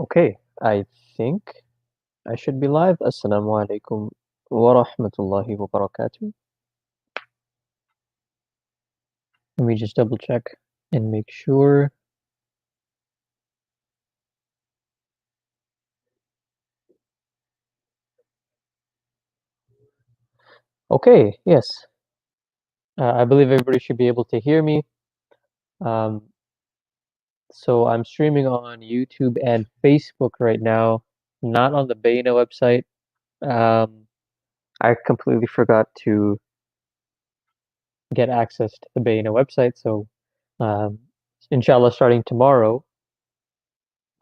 Okay, I think I should be live. Assalamu alaikum wa rahmatullahi wa barakatuh. Let me just double check and make sure. Okay, yes. I believe everybody should be able to hear me. Um, so I'm streaming on YouTube and Facebook right now, not on the Baina website. Um, I completely forgot to get access to the Baina website, so um, inshallah, starting tomorrow,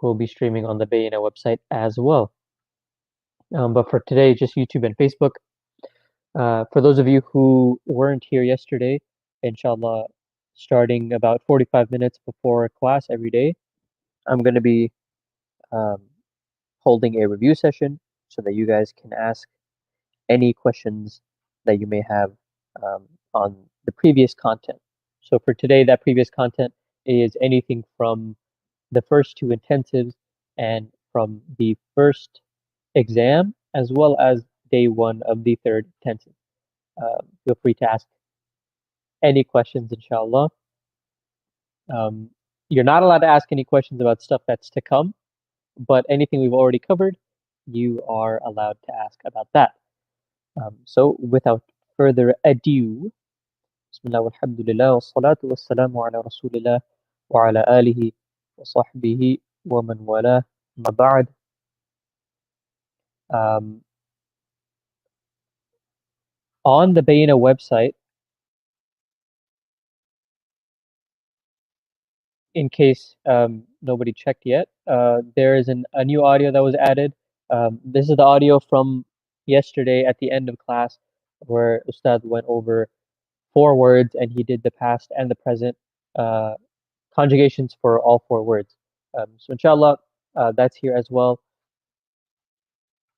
we'll be streaming on the Baina website as well. But for today, just YouTube and Facebook. For those of you who weren't here yesterday, inshallah, starting about 45 minutes before class every day, I'm going to be um, holding a review session so that you guys can ask any questions that you may have um, on the previous content. So for today, that previous content is anything from the first two intensives and from the first exam as well as day one of the third intensive. Feel free to ask any questions, inshallah. Um, you're not allowed to ask any questions about stuff that's to come, but anything we've already covered, you are allowed to ask about that. So without further ado, Bismillah walhamdulillah wa salatu wassalamu ala rasulillah wa ala alihi wa sahbihi wa man wala ma ba'd. Um, on the Bayna website, in case nobody checked yet, there is a new audio that was added. This is the audio from yesterday at the end of class where Ustad went over four words and he did the past and the present uh, conjugations for all four words. So inshallah, that's here as well.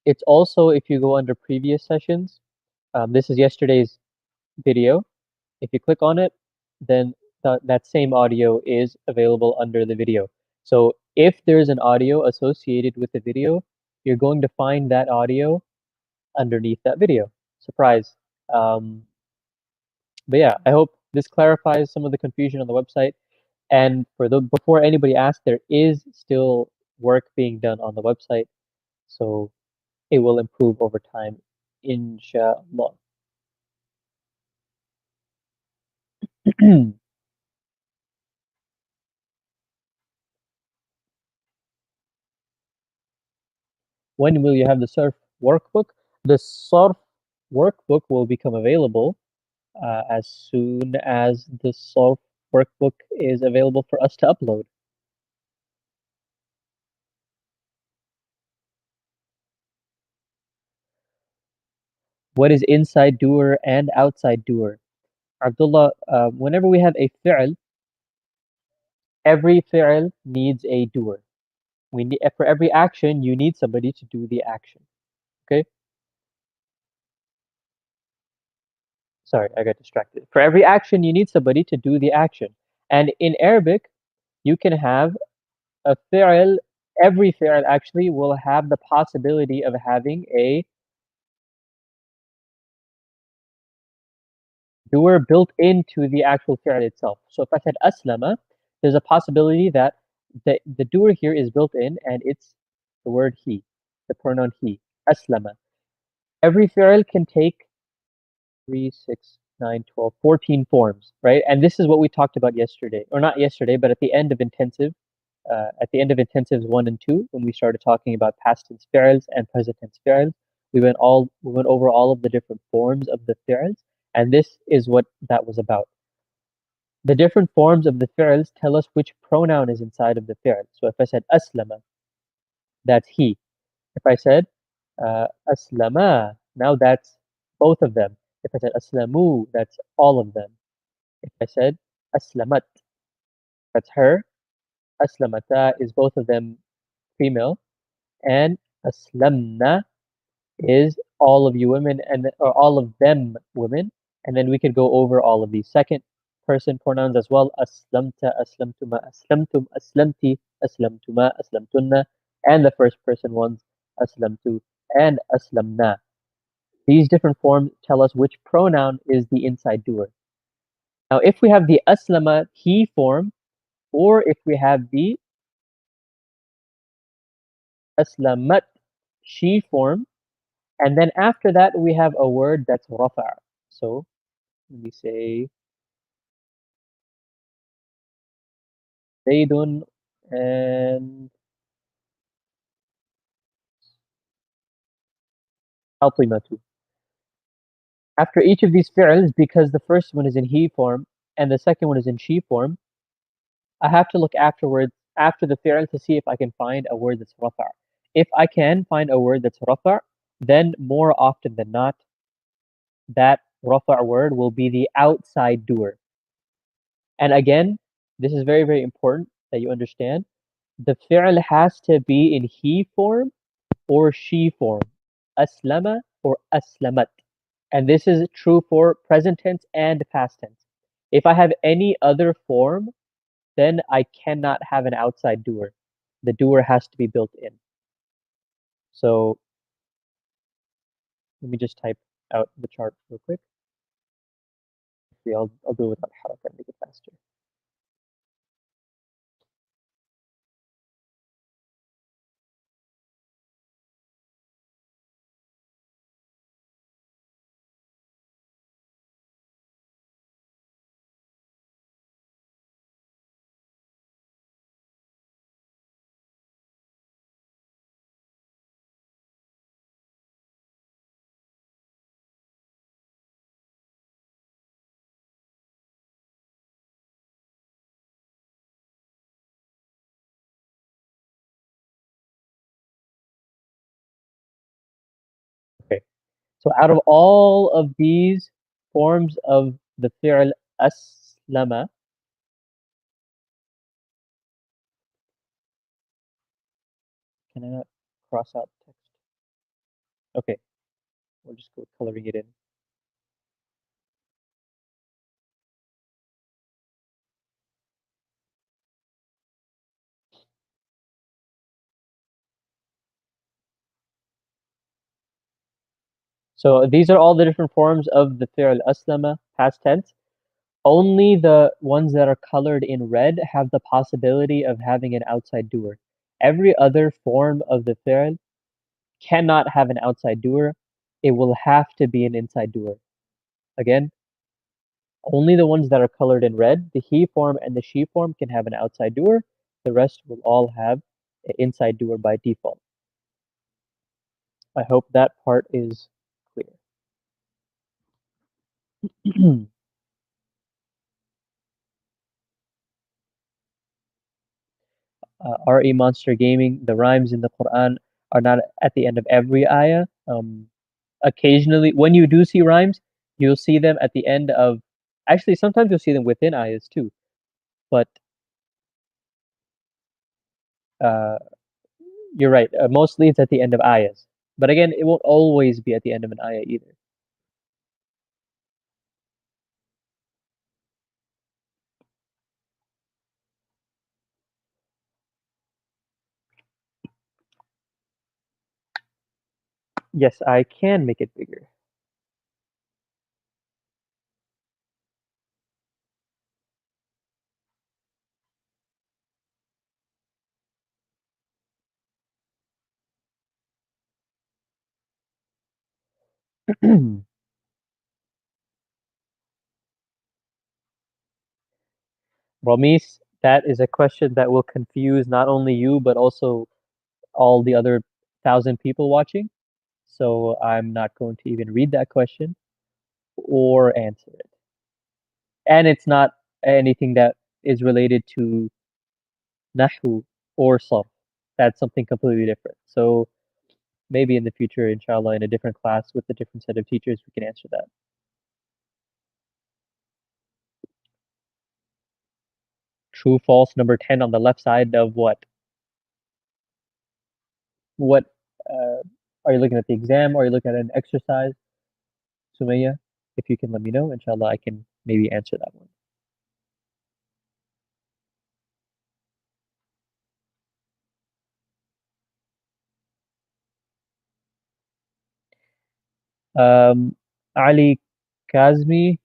It's also, if you go under previous sessions, this is yesterday's video. If you click on it, then that same audio is available under the video. So if there's an audio associated with the video, you're going to find that audio underneath that video. Surprise. Um, but yeah, I hope this clarifies some of the confusion on the website. And for the before anybody asks, there is still work being done on the website, so it will improve over time, inshallah. When will you have the surf workbook? The surf workbook will become available as soon as the surf workbook is available for us to upload. What is inside doer and outside doer? Abdullah, whenever we have a fi'l, every fi'l needs a doer. We need for every action, you need somebody to do the action. Okay? Sorry, I got distracted. For every action, you need somebody to do the action. And in Arabic, you can have a fi'l, every fi'l actually will have the possibility of having a doer built into the actual fi'l itself. So if I said aslama, there's a possibility that the doer here is built in and it's the word he, the pronoun he, aslama. Every fi'l can take 3, 6, 9, 12, 14 forms, right? And this is what we talked about yesterday, or not yesterday, but at the end of intensive, at the end of intensives 1 and 2, when we started talking about past tense fi'ls and present tense fi'ls, we went over all of the different forms of the fi'ls, and this is what that was about. The different forms of the fi'ls tell us which pronoun is inside of the fi'l. So if I said aslama, that's he. If I said aslama, now that's both of them. If I said aslamu, that's all of them. If I said aslamat, that's her. Aslamata is both of them female. And aslamna is all of you women and or all of them women. And then we could go over all of these second person pronouns as well. Aslamta, aslamtuma, aslamtum, aslamti, aslamtuma, aslamtunna. and the first person ones, aslamtu and aslamna. These different forms tell us which pronoun is the inside doer. Now, if we have the aslama he form, or if we have the aslamat she form, and then after that we have a word that's rafa'. So let me say Zaydun and Fatimatu. After each of these fi'ls, because the first one is in he form and the second one is in she form, I have to look afterwards after the fi'l to see if I can find a word that's rafa'. If I can find a word that's rafa', then more often than not, that rafa' word will be the outside doer. And again, this is very, very important that you understand. The fi'l has to be in he form or she form, aslama or aslamat. And this is true for present tense and past tense. If I have any other form, then I cannot have an outside doer. The doer has to be built in. So let me just type out the chart real quick. Actually, I'll do it without haraka and make it faster. Okay. So out of all of these forms of the fi'l aslama, can I not cross out text? Okay, we'll just go coloring it in. So these are all the different forms of the fi'l aslama, past tense. Only the ones that are colored in red have the possibility of having an outside doer. Every other form of the fi'l cannot have an outside doer. It will have to be an inside doer. Again, only the ones that are colored in red, the he form and the she form, can have an outside doer. The rest will all have an inside doer by default. I hope that part is clear. RE Monster Gaming, the rhymes in the Quran are not at the end of every ayah. Occasionally, when you do see rhymes, you'll see them at the end of. Actually, sometimes you'll see them within ayahs too. But uh, you're right. Mostly it's at the end of ayahs. But again, it won't always be at the end of an ayah either. Yes, I can make it bigger. Ramis, that is a question that will confuse not only you, but also all the other 1,000 people watching. So I'm not going to even read that question or answer it. And it's not anything that is related to Nahu or Sarf. That's something completely different. So maybe in the future, inshallah, in a different class with a different set of teachers, we can answer that. True, false, number 10 on the left side of what? What uh, are you looking at the exam or are you looking at an exercise? Sumaya, if you can let me know, inshallah, I can maybe answer that one. Ali Kazmi,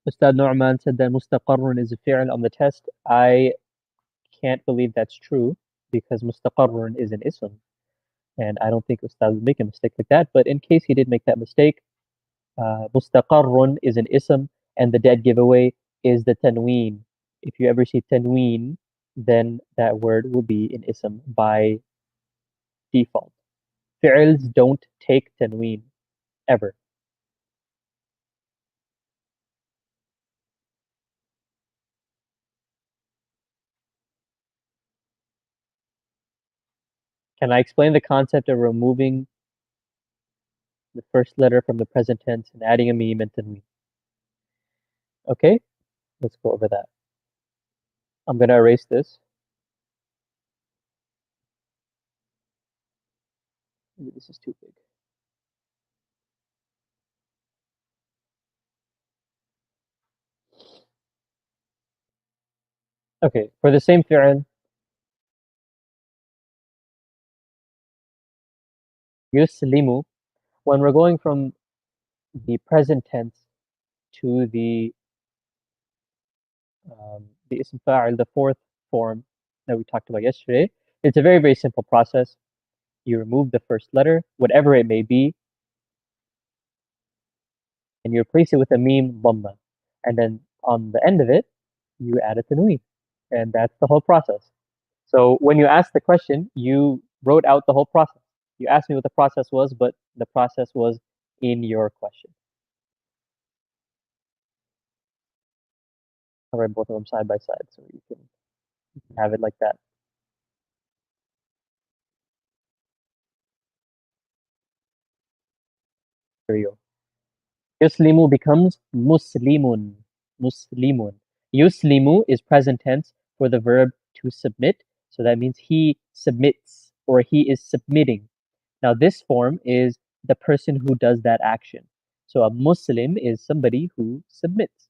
Ustad Nu'man said that mustaqarrun is a fi'l on the test. I can't believe that's true because mustaqarrun is an ism. And I don't think Ustad would make a mistake like that. But in case he did make that mistake, mustaqarrun is an ism, and the dead giveaway is the tanween. If you ever see tanween, then that word will be an ism by default. Fi'ls don't take tanween ever. Can I explain the concept of removing the first letter from the present tense and adding a meme and tanween? Okay, let's go over that. I'm gonna erase this. Maybe this is too big. Okay, for the same fi'l, yuslimu, when we're going from the present tense to the ism fa'il, the fourth form that we talked about yesterday, it's a very, very simple process. You remove the first letter, whatever it may be, and you replace it with a meme dhamma. And then on the end of it, you add a tanween. And that's the whole process. So when you asked the question, you wrote out the whole process. You asked me what the process was, but the process was in your question. I'll write both of them side by side so you can have it like that. There you go. Yuslimu becomes muslimun. Muslimun. Yuslimu is present tense for the verb to submit. So that means he submits or he is submitting. Now, this form is the person who does that action. So a Muslim is somebody who submits.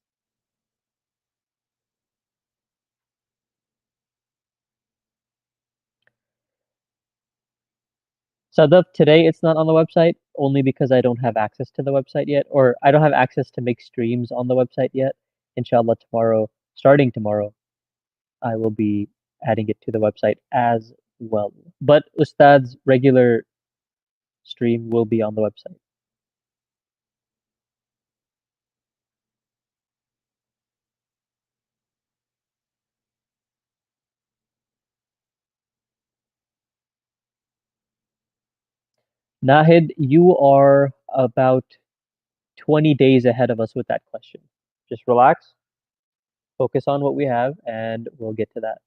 So today it's not on the website only because I don't have access to the website yet, or I don't have access to make streams on the website yet. Inshallah, tomorrow, starting tomorrow, I will be adding it to the website as well. But Ustad's regular stream will be on the website. Nahid, you are about 20 days ahead of us with that question. Just relax, focus on what we have, and we'll get to that.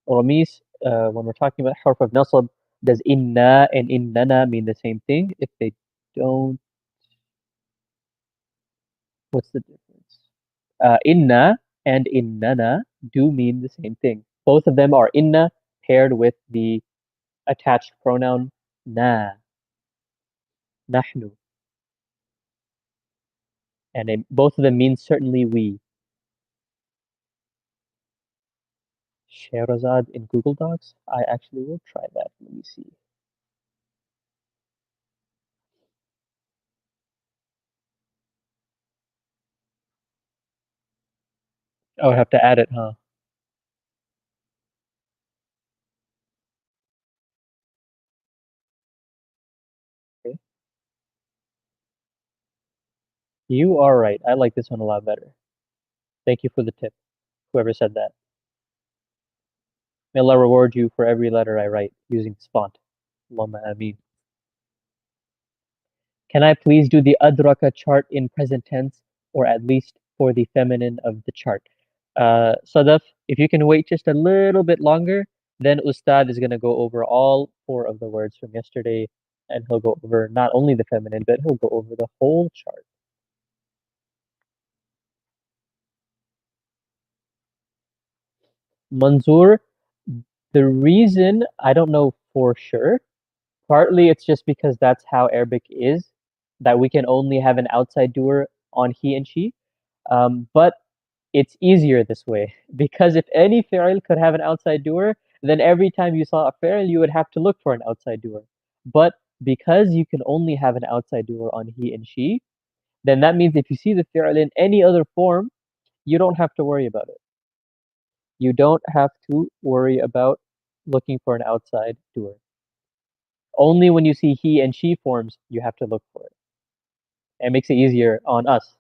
Ramis, when we're talking about harf of nasab, does inna and innana mean the same thing? If they don't, what's the difference? Inna and innana do mean the same thing. Both of them are inna paired with the attached pronoun na, nahnu. And both of them mean certainly we. Sherazad in Google Docs? I actually will try that. Let me see. Oh, I have to add it, huh? Okay. You are right. I like this one a lot better. Thank you for the tip, whoever said that. May Allah reward you for every letter I write using this font. Allahumma ameen. Can I please do the adraka chart in present tense, or at least for the feminine of the chart? Sadaf, if you can wait just a little bit longer, then Ustad is going to go over all four of the words from yesterday, and he'll go over not only the feminine, but he'll go over the whole chart. Manzoor, the reason I don't know for sure, partly it's just because that's how Arabic is, that we can only have an outside doer on he and she. But It's easier this way because if any fi'l could have an outside doer, then every time you saw a fi'l, you would have to look for an outside doer. But because you can only have an outside doer on he and she, then that means if you see the fi'l in any other form, you don't have to worry about it. You don't have to worry about looking for an outside doer. Only when you see he and she forms, you have to look for it. It makes it easier on us.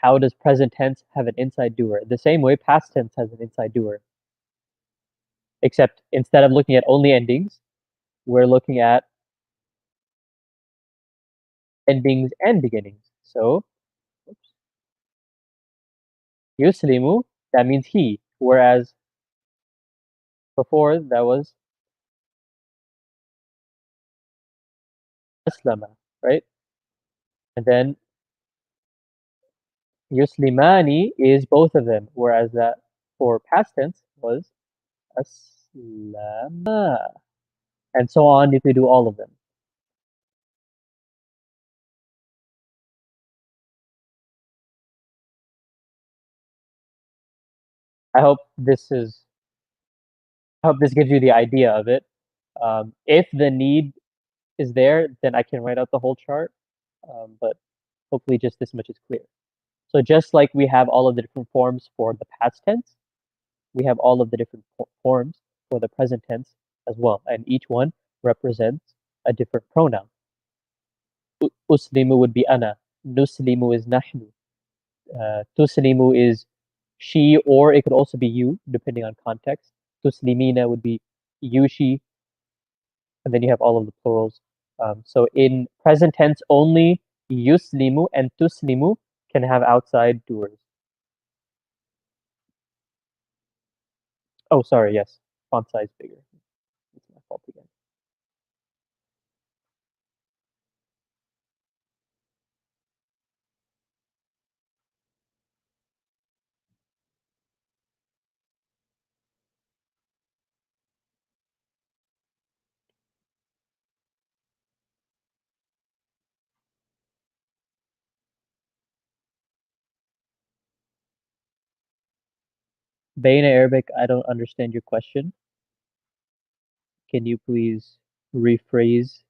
How does present tense have an inside doer? The same way past tense has an inside doer. Except instead of looking at only endings, we're looking at endings and beginnings. So, yuslimu, that means he, whereas before that was aslama, right? And then yuslimani is both of them, whereas that for past tense was aslama. And so on if we do all of them. I hope this is I hope this gives you the idea of it. If the need is there, then I can write out the whole chart. But hopefully just this much is clear. So just like we have all of the different forms for the past tense, we have all of the different forms for the present tense as well. And each one represents a different pronoun. Uslimu would be ana. Nuslimu is nahnu. Tuslimu is she, or it could also be you, depending on context. Tuslimina would be you, she, and then you have all of the plurals. So in present tense only, yuslimu and tuslimu can have outside doers. Oh, sorry, yes, font size bigger. It's my fault again. Baina Arabic, I don't understand your question. Can you please rephrase?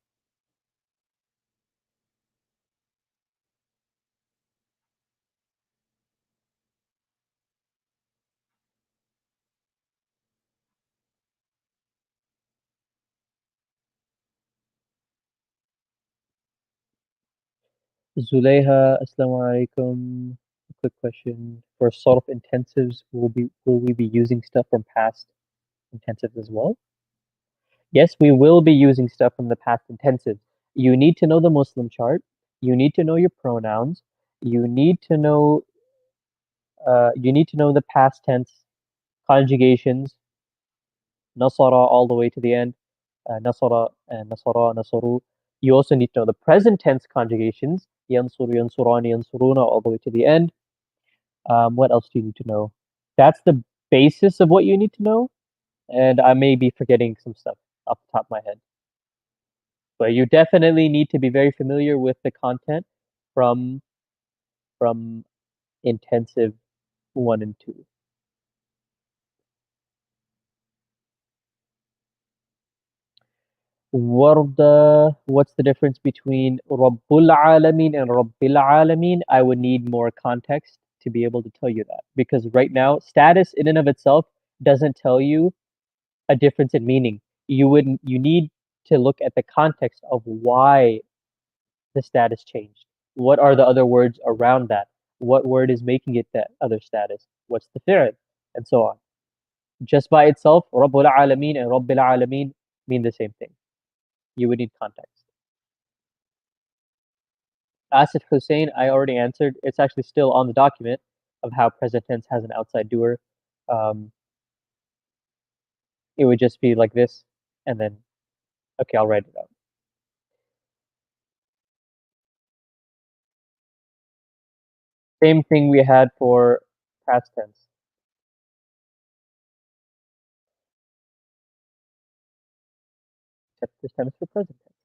Zuleha, Assalamu alaikum. Quick question. For sort of intensives, will we be using stuff from past intensives as well? Yes, we will be using stuff from the past intensive. You need to know the Muslim chart. You need to know your pronouns. You need to know the past tense conjugations, nasara all the way to the end, nasara and nasara, nasaru. You also need to know the present tense conjugations, yansuru, yansurani, yansuruna all the way to the end. What else do you need to know? That's the basis of what you need to know, and I may be forgetting some stuff off the top of my head. But you definitely need to be very familiar with the content from from intensive 1 and 2. Warda, what's the difference between Rabbul Alameen and Rabbil Alameen? I would need more context to be able to tell you that. Because right now, status in and of itself doesn't tell you a difference in meaning. You need to look at the context of why the status changed. What are the other words around that? What word is making it that other status? What's the fi'l? And so on. Just by itself, Rabbul Alameen and Rabbil Alameen mean the same thing. You would need context. Asif Hussein, I already answered. It's actually still on the document of how present tense has an outside doer. Um, it would just be like this, and then, okay, I'll write it out. Same thing we had for past tense, except this time it's for present tense.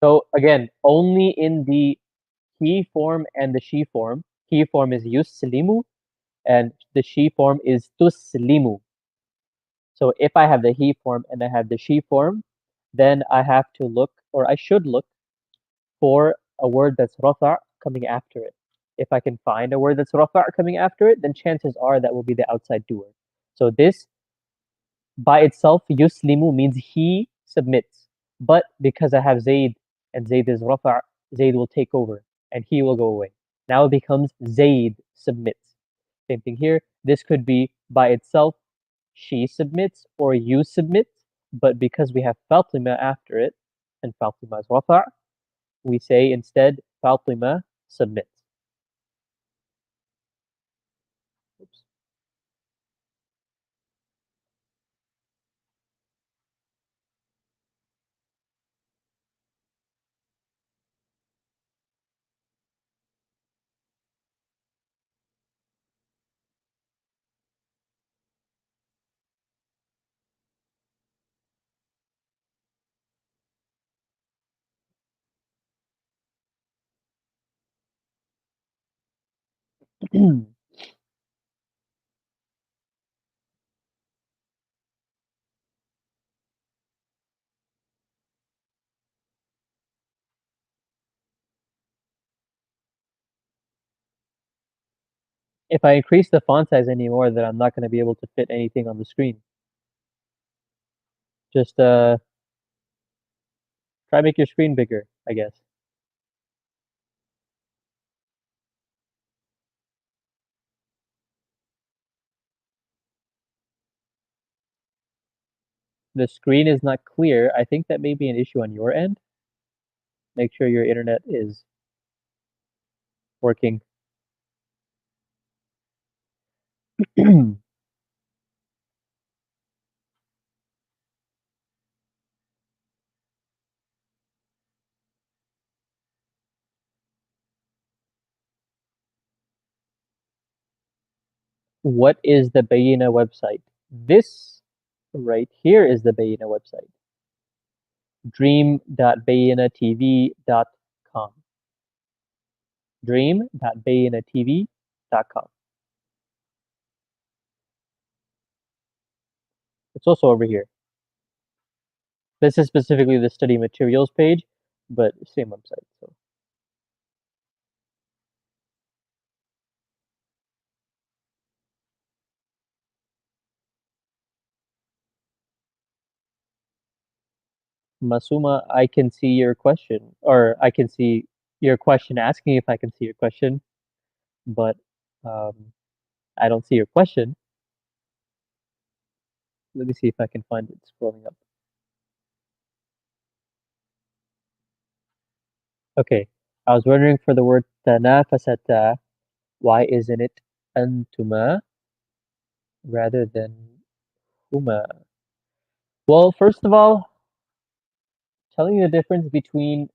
So again, only in the he form and the she form. He form is yuslimu and the she form is tuslimu. So if I have the he form and I have the she form, then I have to look, or I should look, for a word that's rafa' coming after it. If I can find a word that's rafa' coming after it, then chances are that will be the outside doer. So this by itself, yuslimu means he submits. But because I have Zayd and Zayd is rafa', Zayd will take over and he will go away. Now it becomes Zayd submits. Same thing here. This could be by itself, she submits or you submit. But because we have Fatima after it, and Fatima is rafa', we say instead Fatima submits. Oops. If I increase the font size anymore, then I'm not going to be able to fit anything on the screen. Just try make your screen bigger, I guess. The screen is not clear. I think that may be an issue on your end. Make sure your internet is working. What is the Bayina website? This right here is the Bayina website. dream.bayinatv.com. dream.bayinatv.com. It's also over here. This is specifically the study materials page, but same website. So Masuma, I can see your question, or I can see your question asking if I can see your question, but um, I don't see your question. Let me see if I can find it scrolling up. Okay, I was wondering for the word tanafasata, why isn't it antuma rather than huma? Well, first of all, telling you the difference between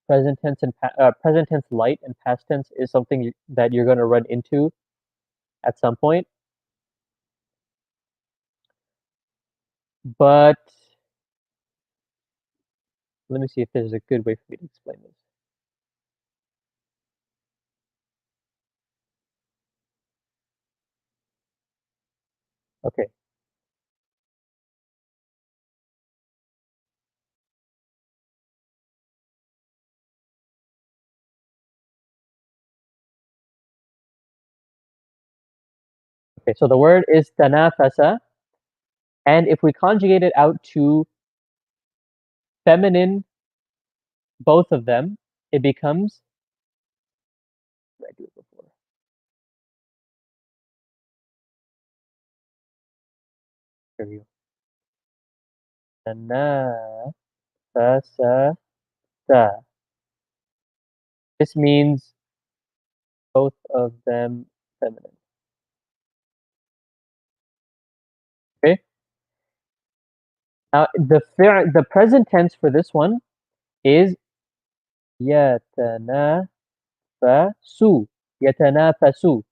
present tense and present tense light and past tense is something that you're going to run into at some point. But let me see if there's a good way for me to explain this. Okay. Okay, so the word is tanafasa, and if we conjugate it out to feminine, both of them, it becomes. Did I do it before? Here we go. Tanafasata. This means both of them feminine. Okay. Now the present tense for this one is yatanafasu. Yatanafasu.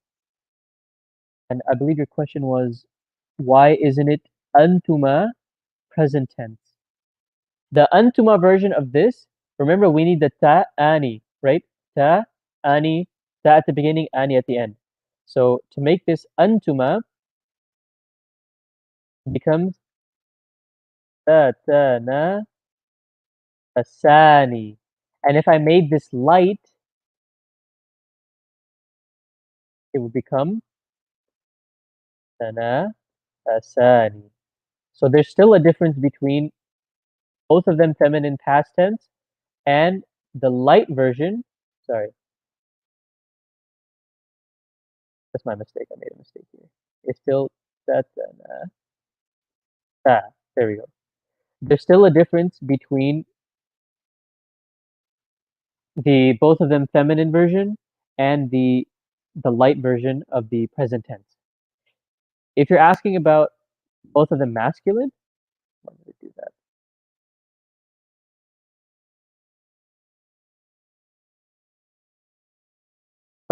And I believe your question was, why isn't it antuma present tense? The antuma version of this Remember, we need the ta, ani, right? Ta, ani, ta at the beginning, ani at the end. So to make this antuma becomes ta, ta, na, asani. And if I made this light, it would become sana, asani. So there's still a difference between both of them feminine past tense and the light version. Sorry, that's my mistake. I made a mistake here. It's still ta, ta, na, ta. There we go. There's still a difference between the both of them feminine version and the light version of the present tense. If you're asking about both of them masculine, let me do that.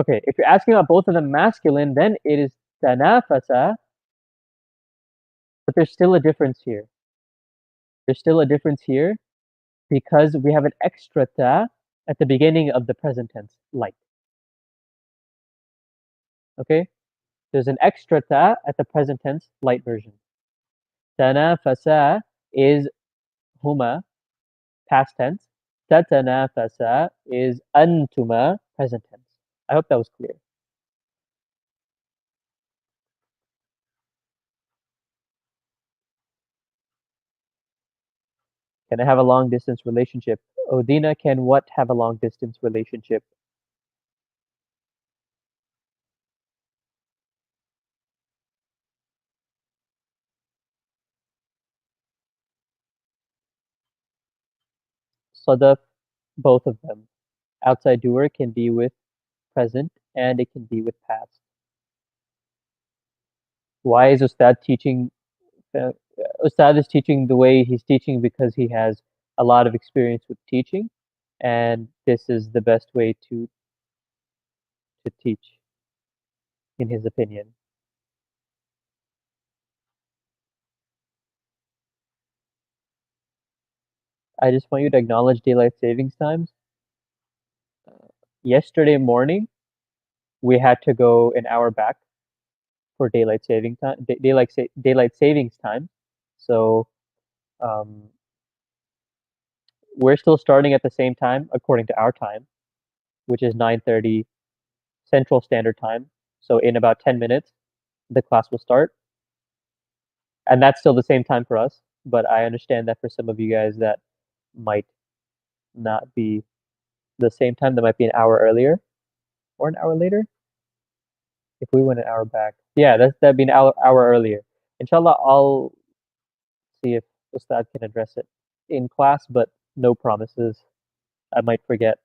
Okay, if you're asking about both of them masculine, then it is tanafasa, but there's still a difference here. There's still a difference here because we have an extra ta at the beginning of the present tense, light. Okay? There's an extra ta at the present tense, light version. Tanafasa is huma, past tense. Tatanafasa is antuma, present tense. I hope that was clear. Can I have a long distance relationship? Odina, can what have a long distance relationship? Sadaf, both of them. Outside doer can be with present and it can be with past. Why is Ustad teaching? Uh, Ustad is teaching the way he's teaching because he has a lot of experience with teaching, and this is the best way to teach, in his opinion. I just want you to acknowledge daylight savings times. Yesterday morning, we had to go an hour back for daylight saving time, daylight savings time. So um, we're still starting at the same time according to our time, which is 9:30 Central Standard Time. So in about 10 minutes, the class will start, and that's still the same time for us. But I understand that for some of you guys, that might not be the same time. That might be an hour earlier or an hour later. If we went an hour back, yeah, that'd be an hour earlier. Inshallah, I'll see if Ustad can address it in class, but no promises. I might forget.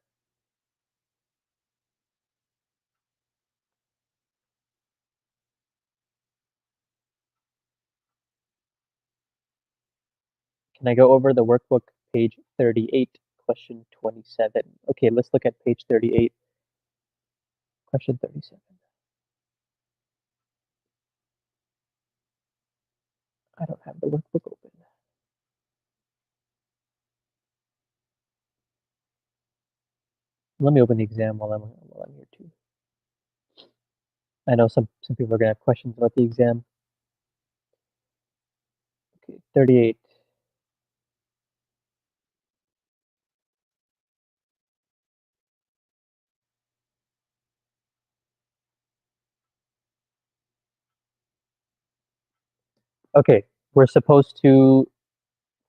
Can I go over the workbook, page 38, question 27? Okay, let's look at page 38, question 37. I don't have the workbook open. Let me open the exam while I'm here too. I know some people are gonna have questions about the exam. Okay, 38. Okay, we're supposed to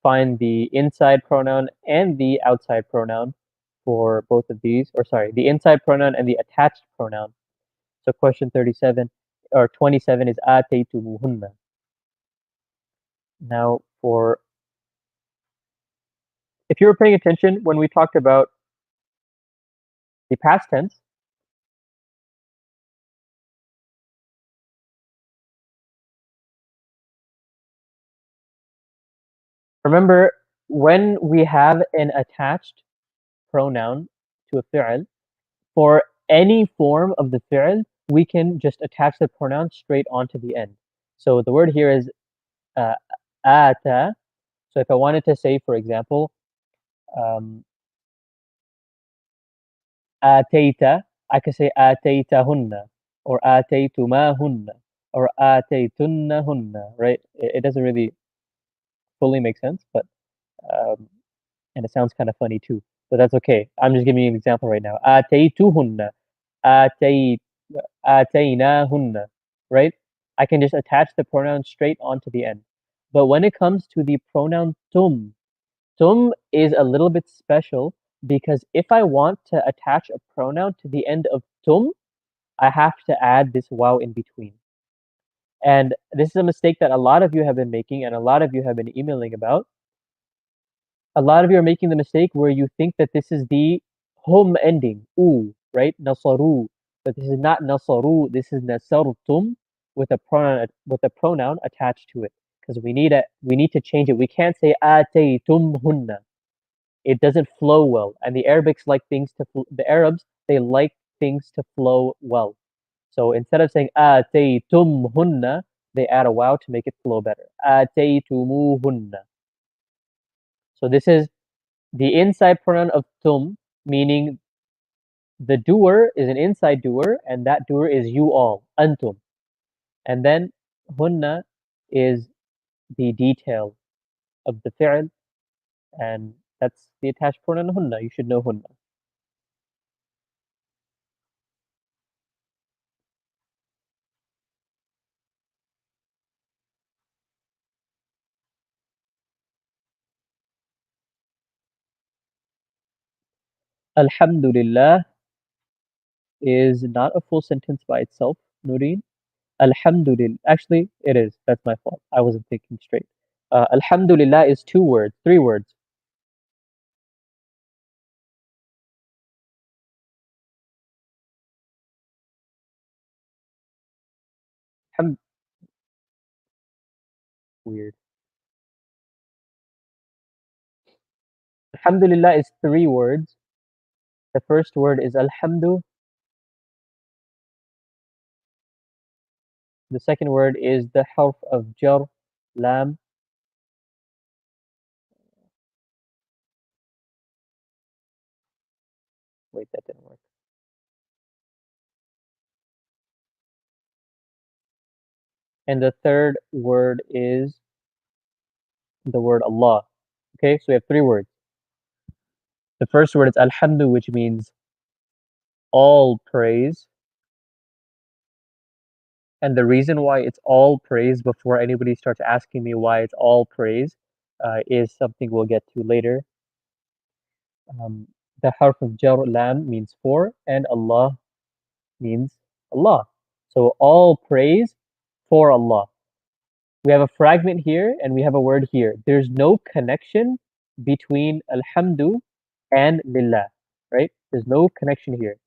find the inside pronoun and the outside pronoun for both of these, or sorry, the inside pronoun and the attached pronoun. So question 37 or 27 is ataytumuhunna. Now for if you were paying attention when we talked about the past tense, remember when we have an attached pronoun to a fi'l, for any form of the fi'l, we can just attach the pronoun straight onto the end. So the word here is uh, ata. So if I wanted to say, for example, um, Atayta, I could say ataytahunna or ataytumahunna or ataytunnahunna, right? It doesn't really fully make sense, but um, and it sounds kind of funny too. But that's okay. I'm just giving you an example right now. Ataytuhunna, atay, ataynahunna, right? I can just attach the pronoun straight onto the end. But when it comes to the pronoun tum is a little bit special because if I want to attach a pronoun to the end of tum, I have to add this wow in between. And this is a mistake that a lot of you have been making and a lot of you have been emailing about. A lot of you are making the mistake where you think that this is the hum ending, u, right? Nasaru. But this is not nasaru, this is nasartum with a pronoun attached to it. Because we need to change it. We can't say ataytumhunna. It doesn't flow well. And the Arabs, they like things to flow well. So instead of saying ataytumhunna, they add a wow to make it flow better. Ataytumuhunna. So this is the inside pronoun of tum, meaning the doer is an inside doer, and that doer is you all, antum. And then hunna is the detail of the fi'l, and that's the attached pronoun hunna. You should know hunna. Alhamdulillah is not a full sentence by itself, Nureen. Alhamdulillah. Actually, it is. That's my fault. I wasn't thinking straight. Alhamdulillah is two words, three words. Alham- Weird. Alhamdulillah is three words. The first word is alhamdu. The second word is the harf of jar, lam. Wait, that didn't work. And the third word is the word Allah. Okay, so we have three words. The first word is alhamdu, which means all praise. And the reason why it's all praise before anybody starts asking me why it's all praise is something we'll get to later. Um, the harf of jar, lam means for, and Allah means Allah. So all praise for Allah. We have a fragment here and we have a word here. There's no connection between alhamdu and lillah, right? There's no connection here.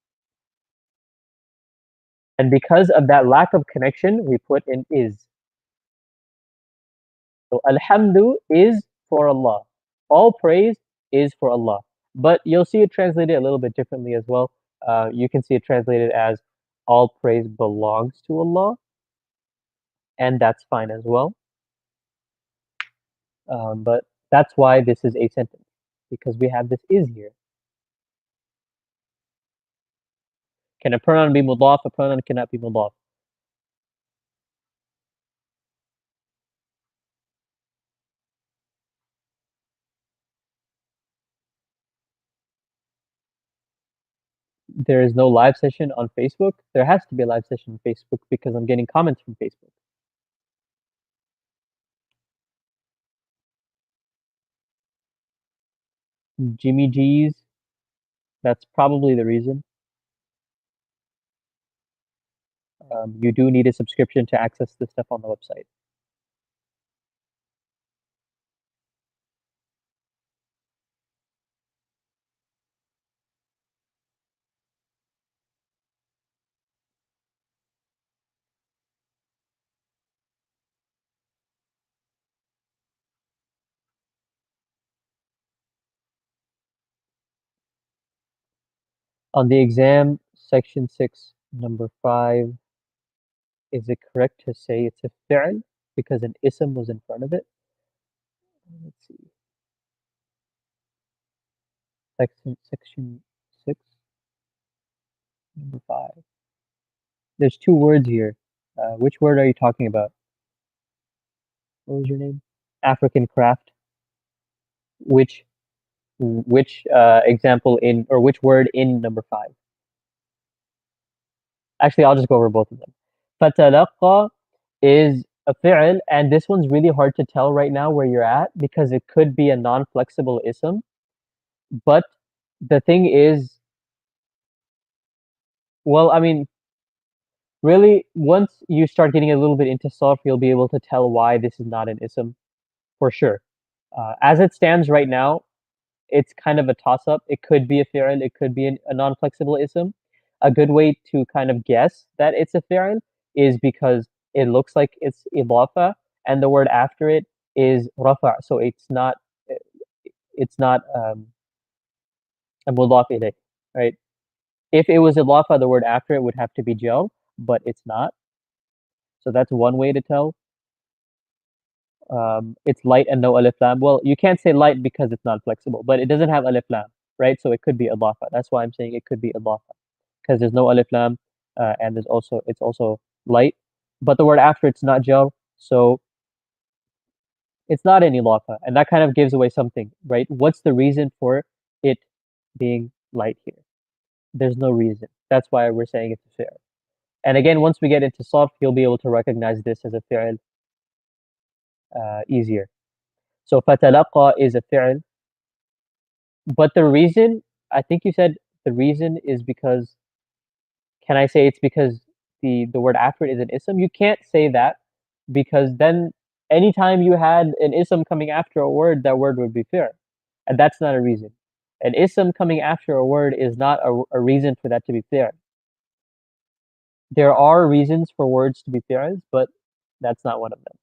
And because of that lack of connection, we put in is. So alhamdu is for Allah. All praise is for Allah. But you'll see it translated a little bit differently as well. You can see it translated as all praise belongs to Allah, and that's fine as well. But that's why this is a sentence, because we have this is here. Can a pronoun be mudaf? A pronoun cannot be mudaf. There is no live session on Facebook. There has to be a live session on Facebook because I'm getting comments from Facebook. Jimmy G's, that's probably the reason. You do need a subscription to access this stuff on the website. On the exam, section 6, number 5, is it correct to say it's a fi'l because an ism was in front of it? Let's see. Section 6. Number five. There's two words here. Which word are you talking about? What was your name? African craft. Which which example in or which word in number five? Actually, I'll just go over both of them. فتلقى is a fi'l, and this one's really hard to tell right now where you're at because it could be a non-flexible ism. But the thing is, well, I mean, really, once you start getting a little bit into sarf, you'll be able to tell why this is not an ism for sure. As it stands right now, it's kind of a toss-up. It could be a fi'l, it could be a non-flexible ism. A good way to kind of guess that it's a fi'l is because it looks like it's idafa, and the word after it is rafa', so it's not a mudaf ilayh, right? If it was idafa, the word after it would have to be jar, but it's not. So that's one way to tell. It's light and no alif lam. Well, you can't say light because it's not flexible, but it doesn't have alif lam, right? So it could be idafa. That's why I'm saying it could be idafa because there's no alif lam, and it's also light. But the word after it's not jar, so it's not an idafa, and that kind of gives away something, right? What's the reason for it being light here? There's no reason. That's why we're saying it's a fi'l. And again, once we get into sarf, you'll be able to recognize this as a fi'l easier. So fatalaqa is a fi'l, but the reason, I think you said the reason is because, can I say it's because the word after it is an ism? You can't say that because then anytime you had an ism coming after a word, that word would be fi'l, and that's not a reason. An ism coming after a word is not a reason for that to be fi'l. There are reasons for words to be fi'ls, but that's not one of them.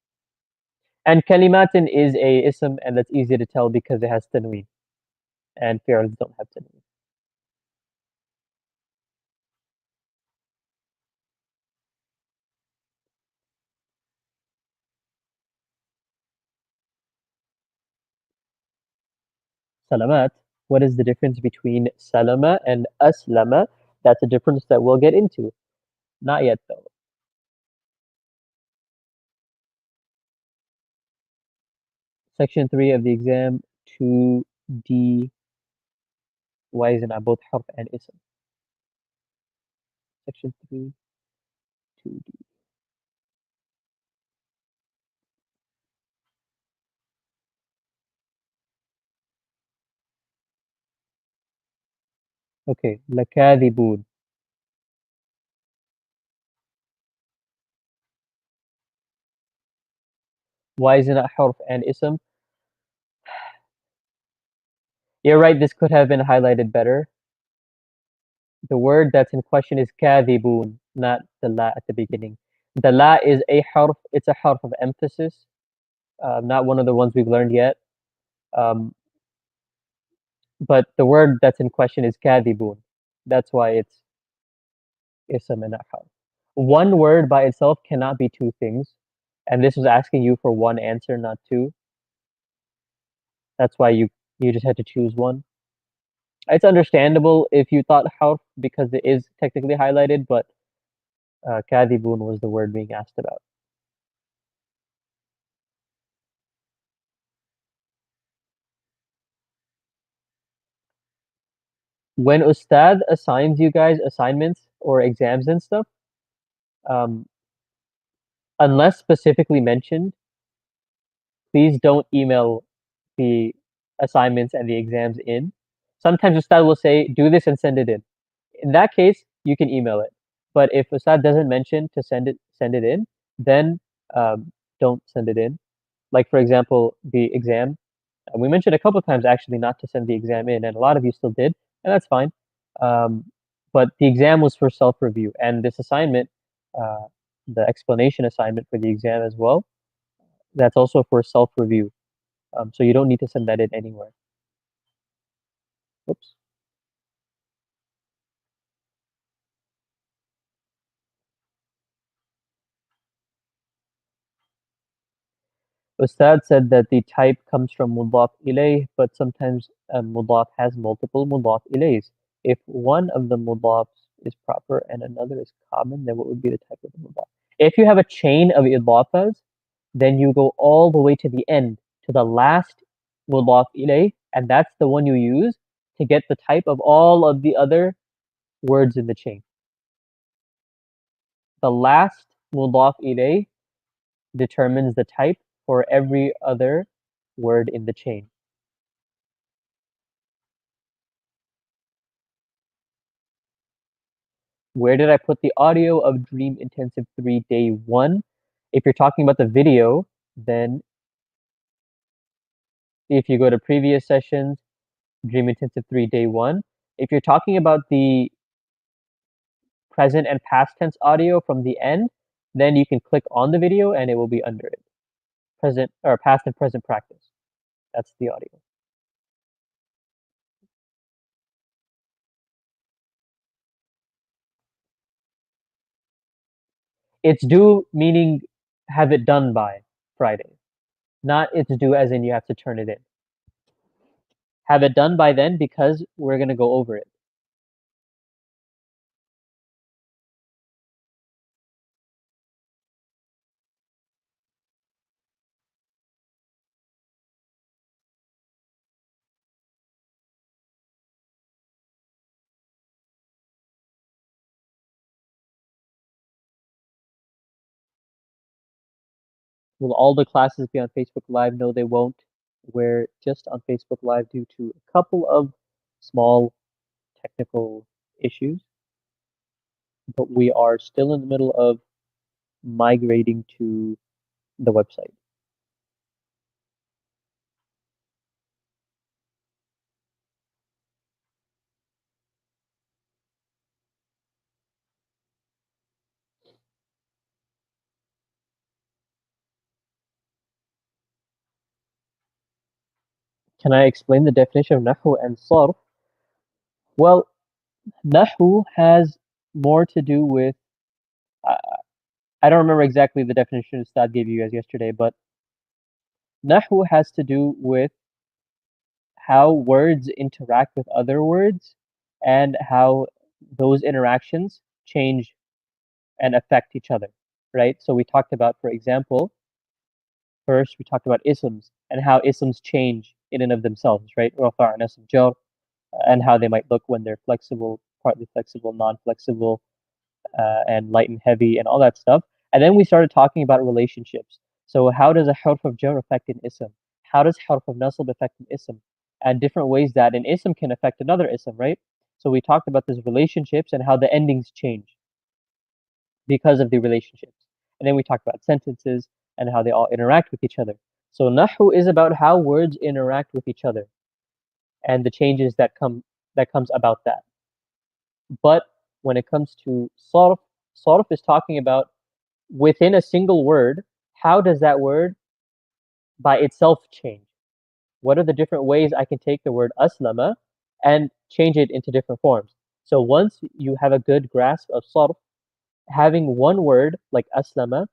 And kalimatin is a ism, and that's easy to tell because it has tanween, and fi'ls don't have tanween. Salamat. What is the difference between salama and aslama? That's a difference that we'll get into. Not yet, though. Section 3 of the exam, 2D. Why isn't both harf and ism? Section 3, 2D. Okay, lakadibun. Why isn't it harf and ism? You're right, this could have been highlighted better. The word that's in question is kadibun, not the la at the beginning. The la is a harf, it's a harf of emphasis, not one of the ones we've learned yet. Um, but the word that's in question is kadibun. That's why it's ism and not harf. One word by itself cannot be two things, and this was asking you for one answer, not two. That's why you just had to choose one. It's understandable if you thought harf because it is technically highlighted, but kadibun was the word being asked about. When Ustad assigns you guys assignments or exams and stuff, um, unless specifically mentioned, please don't email the assignments and the exams in. Sometimes Ustad will say, do this and send it in. In that case, you can email it. But if Ustad doesn't mention to send it in, then don't send it in. Like, for example, the exam. We mentioned a couple of times actually not to send the exam in, and a lot of you still did, and that's fine. Um, but the exam was for self-review, and this assignment, uh, the explanation assignment for the exam as well, that's also for self-review. So you don't need to send that in anywhere. Oops. Ustad said that the type comes from mudaf ilayh, but sometimes mudaf has multiple mudaf ilayhs. If one of the mudafs is proper and another is common, then what would be the type of mudaf? If you have a chain of idafas, then you go all the way to the end, to the last mudaf ilayh, and that's the one you use to get the type of all of the other words in the chain. The last mudaf ilayh determines the type for every other word in the chain. Where did I put the audio of Dream Intensive 3 Day 1? If you're talking about the video, then if you go to previous sessions, Dream Intensive 3 Day 1. If you're talking about the present and past tense audio from the end, then you can click on the video and it will be under it. Present or past and present practice. That's the audio. It's due meaning have it done by Friday. Not it's due as in you have to turn it in. Have it done by then because we're going to go over it. Will all the classes be on Facebook Live? No, they won't. We're just on Facebook Live due to a couple of small technical issues, but we are still in the middle of migrating to the website. Can I explain the definition of Nahu and Sarf? Well, Nahu has more to do with, I don't remember exactly the definition Ustad gave you guys yesterday, but Nahu has to do with how words interact with other words and how those interactions change and affect each other, right? So we talked about, for example, first we talked about isms and how isms change in and of themselves, right? Rafa' and ism jar, and how they might look when they're flexible, partly flexible, non-flexible, and light and heavy and all that stuff. And then we started talking about relationships. So how does a harf of jar affect an ism? How does harf of nasb affect an ism? And different ways that an ism can affect another ism, right? So we talked about these relationships and how the endings change because of the relationships. And then we talked about sentences and how they all interact with each other. So Nahu is about how words interact with each other and the changes that comes about that. But when it comes to Sarf, Sarf is talking about within a single word, how does that word by itself change? What are the different ways I can take the word aslama and change it into different forms? So once you have a good grasp of Sarf, having one word like aslama,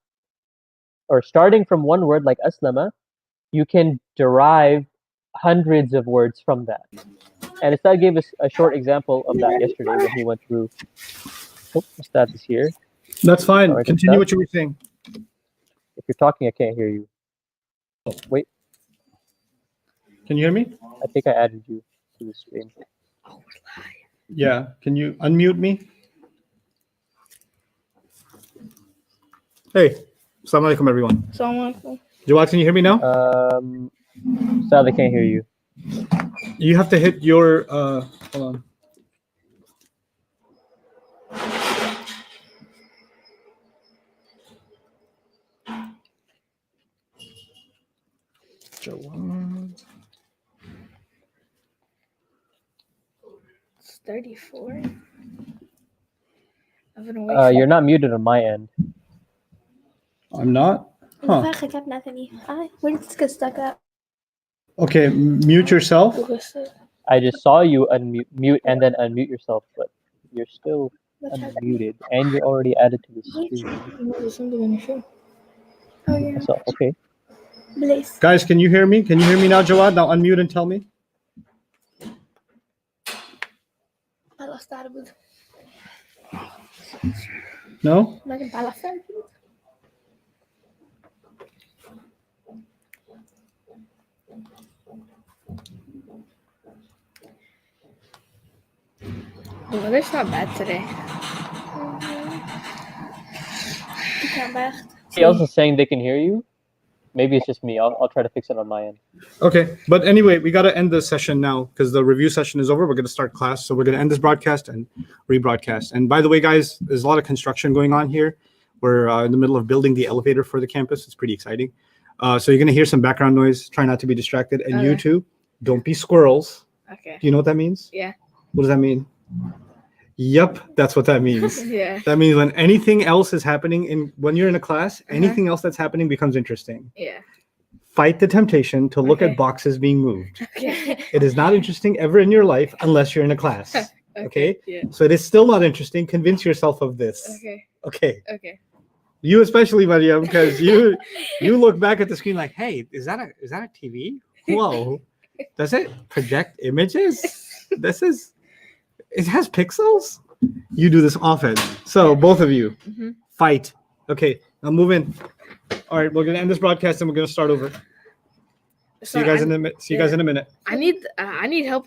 or starting from one word like aslama, you can derive hundreds of words from that. And Ustad gave us a short example of that yesterday when he went through. Oh, Ustad is here. That's fine. Alright, Continue Ustad. what you were saying. If you're talking, I can't hear you. Oh, wait, Can you hear me? I think I added you to the stream. Yeah. Can you unmute me? Hey. Assalamu alaikum, everyone. Assalamualaikum. Jawad, can you hear me now? Ustad, I can't hear you. You have to hit your hold on. Jawad. It's 34. I've been awake. You're not muted on my end. I'm not? Huh. Where did this get stuck at? Okay, mute yourself. I just saw you mute and then unmute yourself, but you're still unmuted and you're already added to the stream. There's something in the show. Oh, yeah. So, okay. Blaze. Guys, can you hear me? Can you hear me now, Jawad? Now unmute and tell me. I lost that. No? Like a balafel. The weather's not bad today. Die kan bij echt. Somebody else is saying they can hear you. Maybe it's just me. I'll try to fix it on my end. Okay. But anyway, we got to end this session now because the review session is over. We're going to start class. So we're going to end this broadcast and rebroadcast. And by the way, guys, there's a lot of construction going on here. We're in the middle of building the elevator for the campus. It's pretty exciting. So you're going to hear some background noise. Try not to be distracted. And you Okay. too, don't be squirrels. Okay. Do you know what that means? Yeah. What does that mean? Yep, that's what that means. Yeah. That means when anything else is happening when you're in a class, anything else that's happening becomes interesting. Yeah. Fight the temptation to look Okay. at boxes being moved. Okay. It is not interesting ever in your life unless you're in a class. Okay? Yeah. So it is still not interesting. Convince yourself of this. Okay. Okay. Okay. You especially, Mariam, because you look back at the screen like, hey, is that a TV? Whoa. Does it project images? It has pixels? You do this often. So both of you, Mhm. fight. Okay, now move in. All right, we're gonna end this broadcast and we're gonna start over. See you guys in a minute. I need help